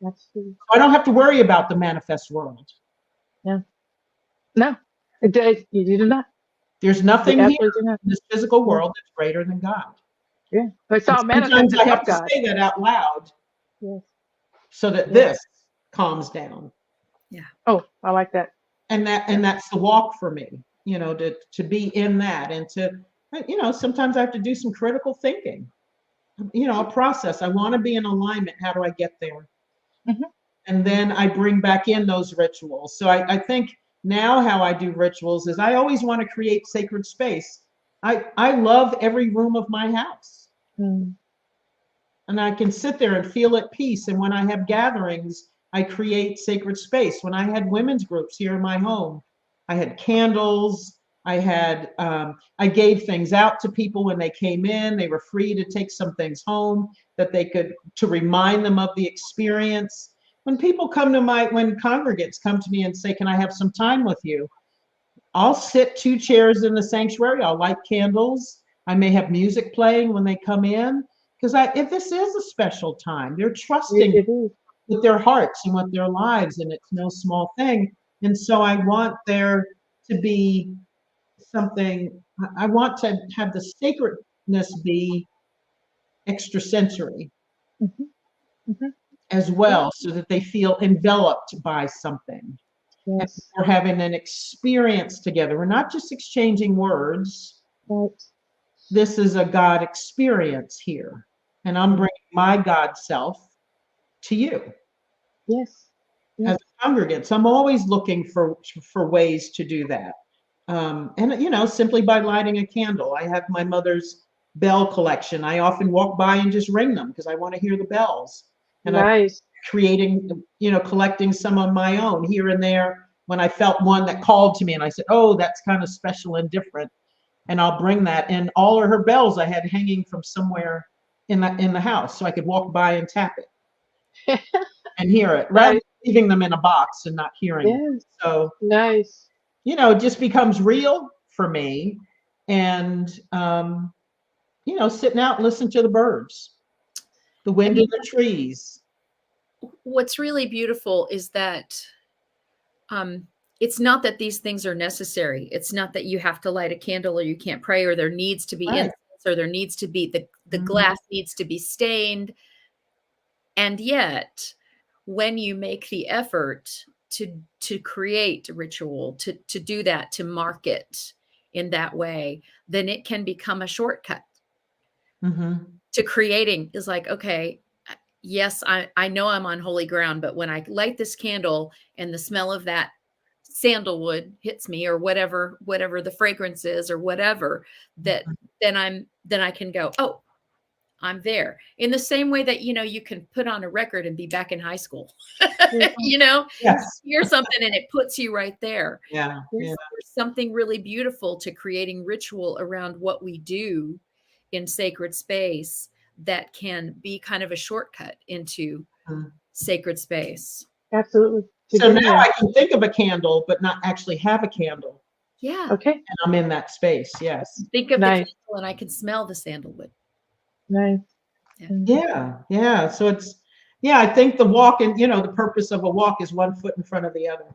That's true. I don't have to worry about the manifest world. No, you do not. There's You nothing here absolutely do not. in this physical world that's greater than God. Yeah. But it's all And sometimes manifested I have from to God. say that out loud Yes. so that Yeah. this calms down. Oh, I like that. And that's the walk for me, to be in that, and to, sometimes I have to do some critical thinking, a process. I want to be in alignment. How do I get there? Mhm. And then I bring back in those rituals. So I think now how I do rituals is I always want to create sacred space. I love every room of my house. Mm. And I can sit there and feel at peace. And when I have gatherings, I create sacred space. When I had women's groups here in my home, I had candles. I gave things out to people when they came in. They were free to take some things home that they could, to remind them of the experience. When congregants come to me and say, can I have some time with you? I'll sit 2 chairs in the sanctuary. I'll light candles. I may have music playing when they come in. Because if this is a special time, they're trusting It is. with their hearts and with their lives, and it's no small thing. And so I want there to be something, I want to have the sacredness be extrasensory Mhm. Mhm. as well, so that they feel enveloped by something. And Yes. we're having an experience together. We're not just exchanging words. Right. This is a God experience here. And I'm bringing my God self to you Yes. as a congregant. So I'm always looking for ways to do that. And simply by lighting a candle. I have my mother's bell collection. I often walk by and just ring them because I want to hear the bells. And I'm Nice. creating, collecting some of my own here and there. When I felt one that called to me and I said, oh, that's kind of special and different. And I'll bring that. And all of her bells I had hanging from somewhere in the house, so I could walk by and tap it and hear it, rather than leaving them in a box and not hearing it. Yes. So, Nice. it just becomes real for me. And, sitting out and listening to the birds, the wind in the trees. What's really beautiful is that it's not that these things are necessary. It's not that you have to light a candle or you can't pray, or there needs to be incense, or there needs to be the glass needs to be stained. And yet, when you make the effort to create a ritual, to do that, to mark it in that way, then it can become a shortcut to creating. Is like, okay, yes, I know I'm on holy ground, but when I light this candle and the smell of that sandalwood hits me, or whatever the fragrance is, or whatever, that then I can go, oh, I'm there. In the same way that, you can put on a record and be back in high school, Yes. hear something and it puts you right there. Yeah. There's something really beautiful to creating ritual around what we do in sacred space that can be kind of a shortcut into sacred space. Absolutely. So now I can think of a candle, but not actually have a candle. Yeah. Okay. And I'm in that space. Yes. Think of the candle and I can smell the sandalwood. Nice. Yeah. Yeah. So I think the walk, and the purpose of a walk is 1 foot in front of the other,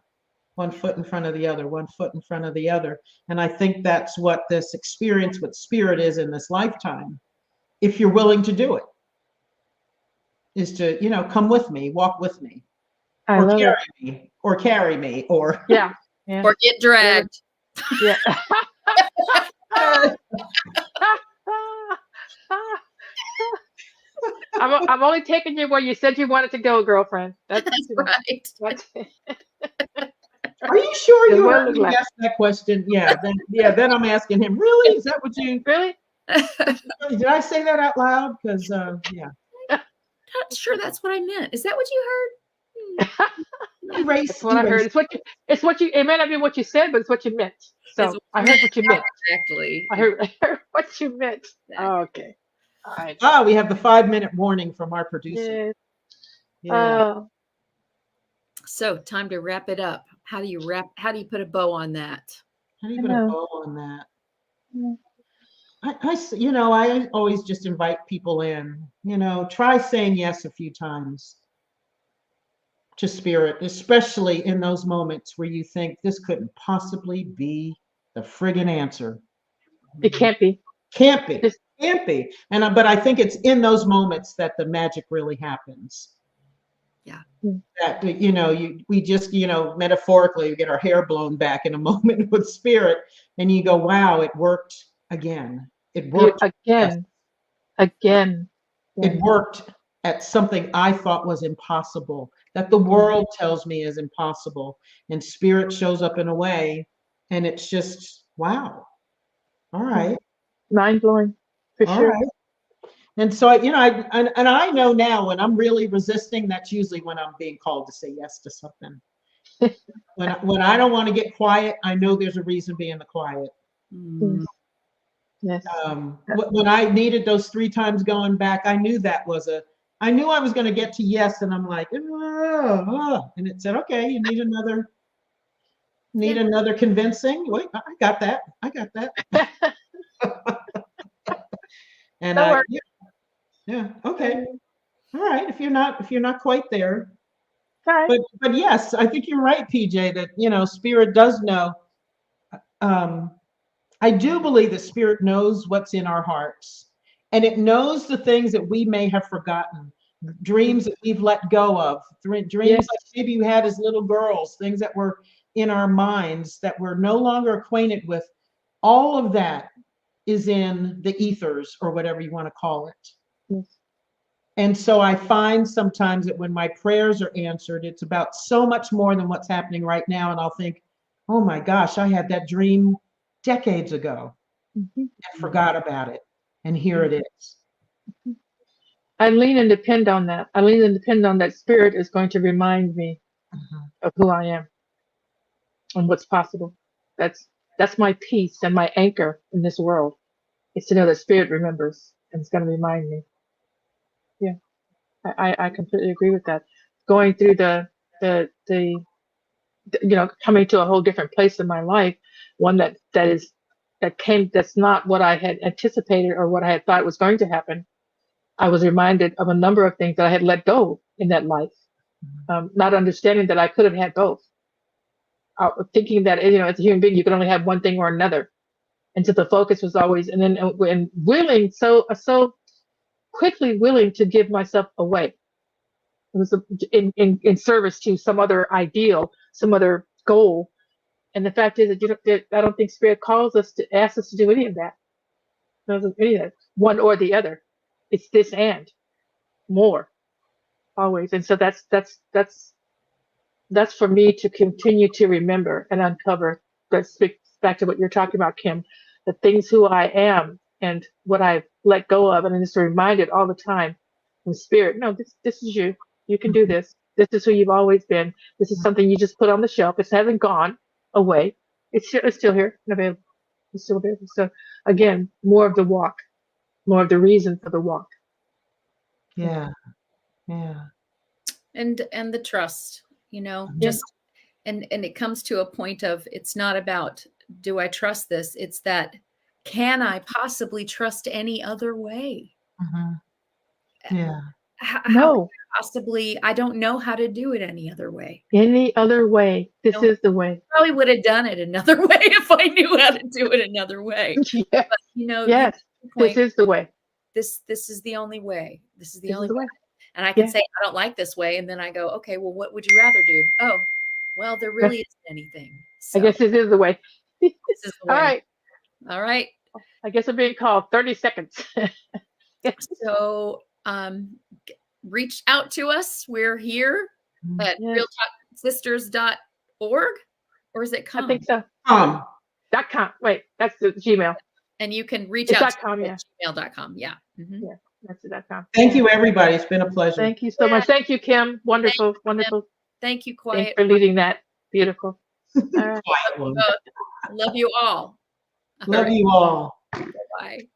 1 foot in front of the other, 1 foot in front of the other. And I think that's what this experience with spirit is in this lifetime. If you're willing to do it, is to, come with me, walk with me, or carry me, or or get dragged. Yeah. I'm only taking you where you said you wanted to go, girlfriend. That's right. That's Are you sure That's you what it heard looked me like. ask that question? Then I'm asking him, really? Is that what you Really? did I say that out loud? Because yeah. Not sure that's what I meant. Is that what you heard? It's what I heard. It's what you. It may not be what you said, but it's what you meant. Is So what I you heard meant. what you meant. Exactly. I heard what you meant. Exactly. Okay. All right. We have the 5-minute warning from our producer. Yes. Yeah. So time to wrap it up. How do you put a bow on that? How do you put a know. bow on that? Yeah. I always just invite people in, try saying yes a few times to spirit, especially in those moments where you think this couldn't possibly be the friggin' answer. It can't be. Can't be. Just- Can't be. But I think it's in those moments that the magic really happens. Yeah. That we just metaphorically we get our hair blown back in a moment with spirit, and you go, wow, it worked again. It worked again. It worked at something I thought was impossible, that the world tells me is impossible, and spirit shows up in a way, and it's just wow. All right. Mind blowing, for All sure. right. And so I know now when I'm really resisting, that's usually when I'm being called to say yes to something. when I don't want to get quiet, I know there's a reason being the quiet. Yes. When I needed those 3 times going back, I knew I knew I was going to get to yes, and I'm like, and it said, okay, you need another convincing. Wait, I got that. And okay. All right, if you're not quite there. Right. But yes, I think you're right, Pjae, that spirit does know. I do believe that spirit knows what's in our hearts, and it knows the things that we may have forgotten, dreams that we've let go of, dreams Yes. like maybe you had as little girls, things that were in our minds that we're no longer acquainted with. All of that is in the ethers, or whatever you want to call it. Yes. And so I find sometimes that when my prayers are answered, it's about so much more than what's happening right now. And I'll think, oh my gosh, I had that dream decades ago and forgot about it. And here it is. I lean and depend on that. I lean and depend on that spirit is going to remind me of who I am and what's possible. That's my peace and my anchor in this world. It's to know that spirit remembers and it's going to remind me. Yeah, I completely agree with that. Going through the coming to a whole different place in my life, one that's not what I had anticipated or what I had thought was going to happen. I was reminded of a number of things that I had let go in that life, not understanding that I could have had both. Thinking that as a human being you can only have one thing or another, and so the focus was always and willing so quickly willing to give myself away. It was in service to some other ideal, some other goal. And the fact is that I don't think spirit calls us to ask us to do any of that. Any of that, one or the other. It's this and more, always. And so that's for me to continue to remember and uncover. That speaks back to what you're talking about, Kim. The things who I am and what I've let go of, and I'm just reminded all the time from spirit. No, this is you. You can do this. This is who you've always been. This is something you just put on the shelf. It hasn't gone away. It's still here and available. It's still available. So again, more of the walk, more of the reason for the walk. Yeah. And the trust, just and it comes to a point of, it's not about, do I trust this? It's that, can I possibly trust any other way? Yeah. No. Possibly, I don't know how to do it any other way. Any other way. This is the way. Probably would have done it another way if I knew how to do it another way. Yes. But, yes. Point, this is the way. This is the only way. This is the only way. And I can say, I don't like this way. And then I go, okay, well, what would you rather do? Oh, well, there really isn't anything. So, I guess this is the way. This is the way. All right. I guess I'm being called 30 seconds. So reach out to us. We're here at Yes. realtalksisters.org, or is it com? I think so. Um, .com. Wait, that's the Gmail. And you can reach It's out to .com, us at gmail.com. Yeah. Mhm. Yeah, that's the .com. thank you, everybody. It's been a pleasure. Thank you so much. Thank you, Kim. Wonderful, Kim. wonderful. Thank you, Thanks Quiet. for leading that. Beautiful. All right. Quiet one. Love you all. Love you all. Bye.